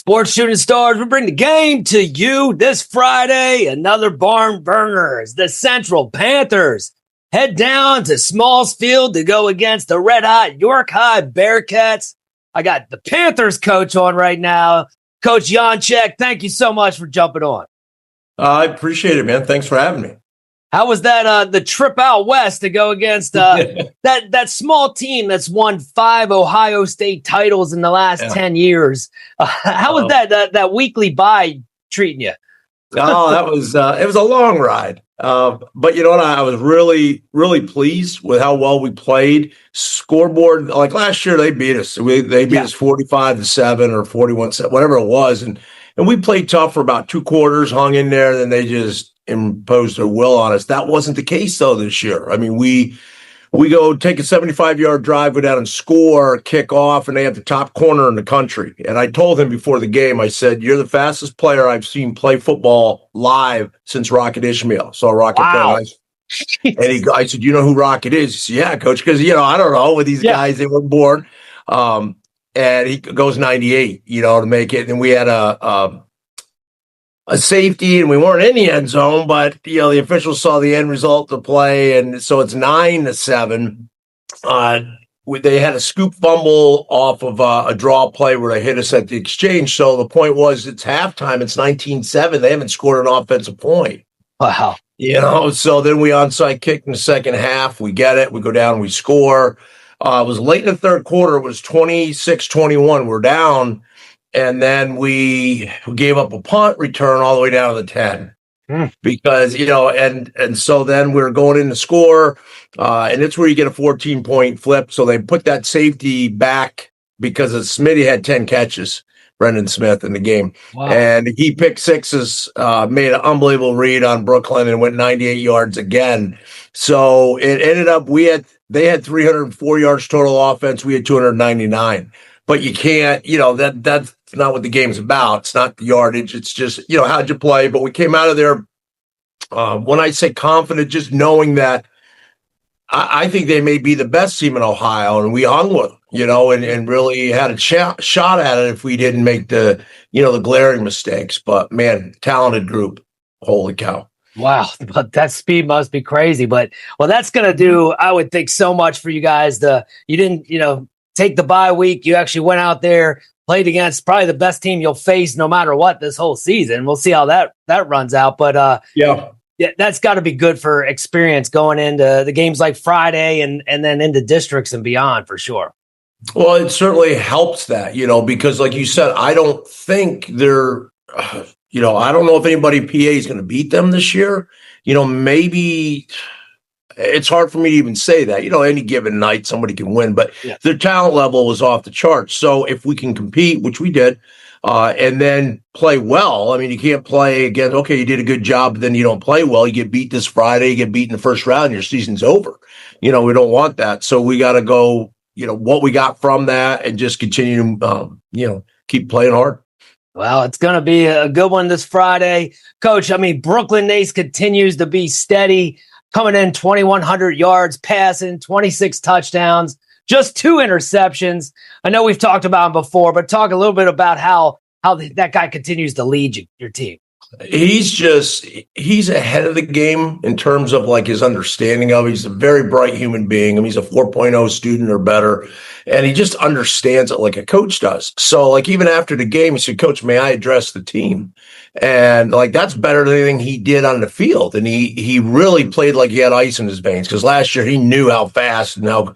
Sports Shooting Stars, we bring the game to you this Friday. Another barn burners. The Central Panthers head down to Smalls Field to go against the red-hot York High Bearcats. I got the Panthers coach on right now. Coach Yonchiuk, thank you so much for jumping on. I appreciate it, man. Thanks for having me. How was that the trip out west to go against that small team that's won 5 Ohio State titles in the last 10 years? How was that weekly bye treating you? That was it was a long ride. But you know what? I was really, really pleased with how well we played. Scoreboard, like last year, they beat us. They beat us 45-7 or 41-7, whatever it was, and we played tough for about 2 quarters, hung in there. Then they just imposed their will on us. That wasn't the case though this year. I mean, we go take a 75-yard drive, go down and score, kick off, and they have the top corner in the country. And I told him before the game, I said, "You're the fastest player I've seen play football live since Rocket Ishmael." So Rocket play. And I said, "You know who Rocket is?" He said, "Yeah, coach," because I don't know with these guys, they were born. And he goes 98, to make it. And we had a safety, and we weren't in the end zone, but the officials saw the end result of the play, and so it's 9-7. They had a scoop fumble off of a draw play where they hit us at the exchange. So the point was, it's halftime. It's 19-7. They haven't scored an offensive point. Wow. So then we onside kick in the second half. We get it. We go down. We score. It was late in the third quarter. It was 26-21. We're down. And then we gave up a punt return all the way down to the 10 because, and so then we're going in to score, and it's where you get a 14-point flip. So they put that safety back because Smitty had 10 catches, Brendan Smith, in the game. Wow. And he picked sixes, made an unbelievable read on Brooklyn and went 98 yards again. So it ended up, they had 304 yards total offense. We had 299. But you can't, that's not what the game's about. It's not the yardage. It's just, how'd you play? But we came out of there, when I say confident, just knowing that I think they may be the best team in Ohio, and we hung with them, and really had a shot at it if we didn't make the glaring mistakes. But, man, talented group. Holy cow. Wow, but that speed must be crazy. But, that's going to do, I would think, so much for you guys. You didn't, take the bye week. You actually went out there, played against probably the best team you'll face no matter what this whole season. We'll see how that runs out. But that's got to be good for experience going into the games like Friday and then into districts and beyond for sure. Well, it certainly helps that, because like you said, I don't think I don't know if anybody PA is going to beat them this year. Maybe it's hard for me to even say that. Any given night somebody can win, but their talent level was off the charts. So if we can compete, which we did, and then play well, I mean, you can't play against, okay, you did a good job, but then you don't play well. You get beat this Friday, you get beat in the first round, your season's over. We don't want that. So we got to go, what we got from that and just continue to, keep playing hard. Well, it's going to be a good one this Friday. Coach, Brooklyn Nace continues to be steady, coming in 2,100 yards passing, 26 touchdowns, just 2 interceptions. I know we've talked about him before, but talk a little bit about how that guy continues to lead your team. He's ahead of the game in terms of like his understanding of it. He's a very bright human being. He's a 4.0 student or better, and he just understands it like a coach does. So like even after the game, he said, "Coach, may I address the team?" And like that's better than anything he did on the field. And he really played like he had ice in his veins, because last year he knew how fast and how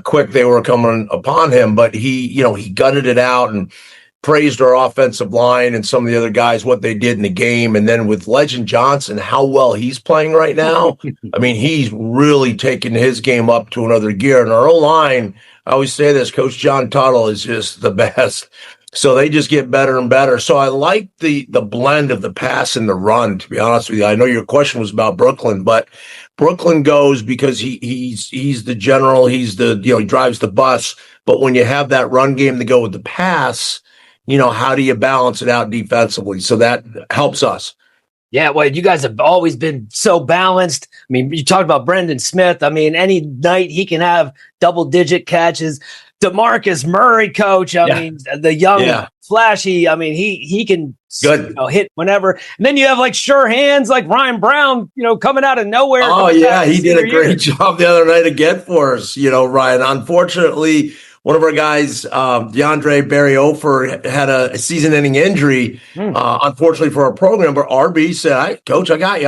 quick they were coming upon him. But he gutted it out and praised our offensive line and some of the other guys, what they did in the game. And then with Legend Johnson, how well he's playing right now. He's really taken his game up to another gear. And our O-line, I always say this, Coach John Tuttle is just the best. So they just get better and better. So I like the blend of the pass and the run, to be honest with you. I know your question was about Brooklyn, but Brooklyn goes because he's the general, he's the, he drives the bus. But when you have that run game to go with the pass, how do you balance it out defensively? So that helps us. Yeah, well, you guys have always been so balanced. You talked about Brendan Smith. Any night he can have double-digit catches. DeMarcus Murray, coach. I mean, the young, flashy. I mean, he can hit whenever. And then you have like sure hands like Ryan Brown, coming out of nowhere. Oh, yeah. He did a great job the other night again for us, Ryan. Unfortunately, one of our guys, DeAndre Barry-Ofer, had a season-ending injury, unfortunately for our program. But RB said, "Hey, Coach, I got you.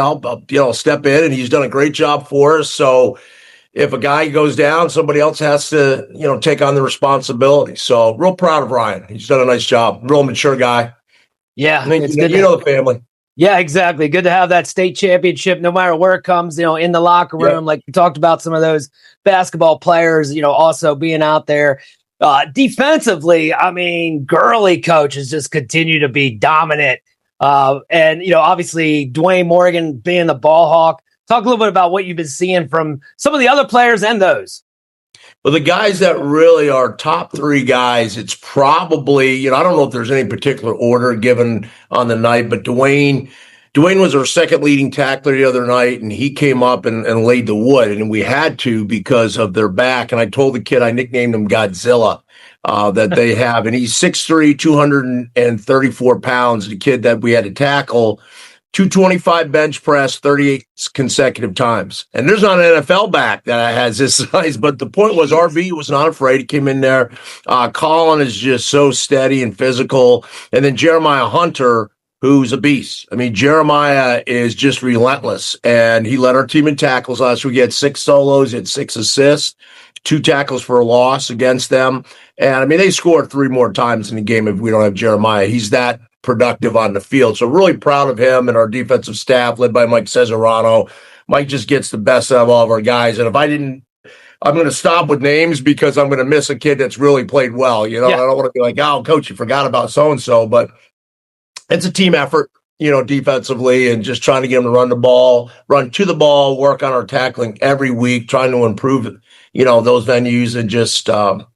I'll step in," and he's done a great job for us. So if a guy goes down, somebody else has to, take on the responsibility. So real proud of Ryan. He's done a nice job. Real mature guy. Yeah, it's good. You know the family. Yeah, exactly. Good to have that state championship, no matter where it comes, in the locker room. Like we talked about some of those basketball players, also being out there. Defensively, I mean, Gurley, coach, has just continued to be dominant. And, obviously, Dwayne Morgan being the ball hawk. Talk a little bit about what you've been seeing from some of the other players and those. Well, the guys that really are top three guys, it's probably, I don't know if there's any particular order given on the night, but Dwayne was our second leading tackler the other night, and he came up and laid the wood, and we had to because of their back. And I told the kid, I nicknamed him Godzilla, that they have. And he's 6'3", 234 pounds, the kid that we had to tackle. 225 bench press, 38 consecutive times. And there's not an NFL back that has this size, but the point was RB was not afraid. He came in there. Colin is just so steady and physical. And then Jeremiah Hunter, who's a beast. I mean, Jeremiah is just relentless. And he led our team in tackles last week. He had 6 solos, he had 6 assists, 2 tackles for a loss against them. And I mean, they scored 3 more times in the game if we don't have Jeremiah. He's that productive on the field. So really proud of him and our defensive staff led by Mike Cesarano. Mike just gets the best out of all of our guys. And I'm going to stop with names because I'm going to miss a kid that's really played well. I don't want to be like, oh, coach, you forgot about so-and-so, but it's a team effort, defensively, and just trying to get them to run to the ball, work on our tackling every week, trying to improve, those venues, and just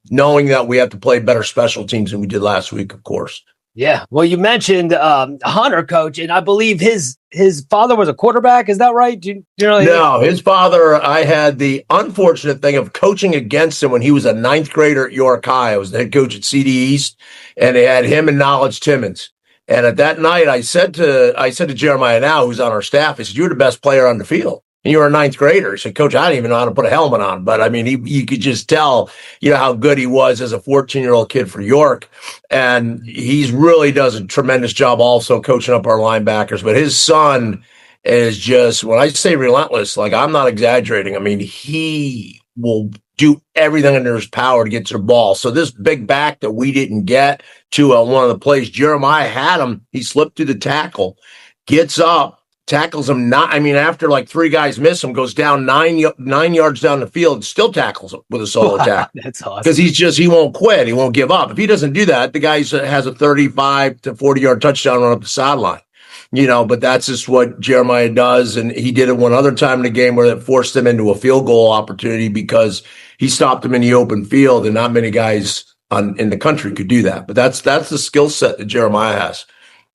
knowing that we have to play better special teams than we did last week, of course. Yeah. Well, you mentioned Hunter, coach, and I believe his father was a quarterback. Is that right? Do you know? No, his father, I had the unfortunate thing of coaching against him when he was a 9th grader at York High. I was the head coach at CD East, and they had him and Knowledge Timmons. And at that night, I said to Jeremiah now, who's on our staff, I said, "You're the best player on the field. And you were a 9th grader." He said, "Coach, I didn't even know how to put a helmet on." But I mean, you could just tell, how good he was as a 14-year-old kid for York. And he's really does a tremendous job also coaching up our linebackers. But his son is just, when I say relentless, like I'm not exaggerating. I mean, he will do everything under his power to get to the ball. So this big back that we didn't get to one of the plays, Jeremiah had him. He slipped through the tackle, gets up, tackles him. After like 3 guys miss him, goes down 9 yards down the field, still tackles him with a solo tackle. That's awesome. Because he won't quit. He won't give up. If he doesn't do that, the guy has a 35 to 40 yard touchdown run up the sideline. But that's just what Jeremiah does. And he did it one other time in the game where it forced him into a field goal opportunity because he stopped him in the open field, and not many guys in the country could do that. But that's the skill set that Jeremiah has.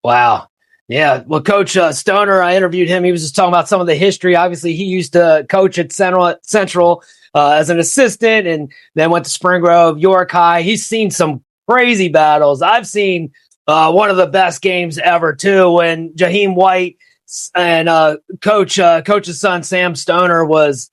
Wow. Yeah. Well, Coach Stoner, I interviewed him. He was just talking about some of the history. Obviously, he used to coach at Central as an assistant, and then went to Spring Grove, York High. He's seen some crazy battles. I've seen one of the best games ever, too, when Jaheim White and Coach's son, Sam Stoner, was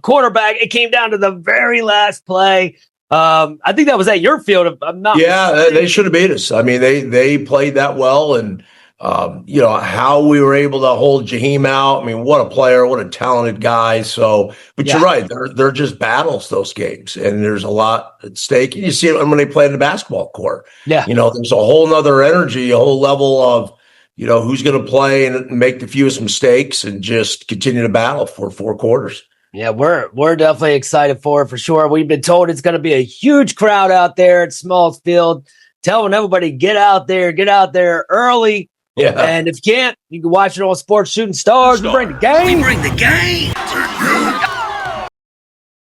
quarterback. It came down to the very last play. I think that was at your field. If I'm not mistaken. They should have beat us. I mean, they played that well, and how we were able to hold Jaheim out. I mean, what a player, what a talented guy. So, but you're right. They're just battles, those games, and there's a lot at stake. You see it when they play in the basketball court. Yeah. There's a whole nother energy, a whole level of, who's going to play and make the fewest mistakes and just continue to battle for 4 quarters. Yeah, we're definitely excited for sure. We've been told it's going to be a huge crowd out there at Smalls Field. Telling everybody, get out there early. Yeah. And if you can't, you can watch it on Sports Shooting Stars. We bring the game.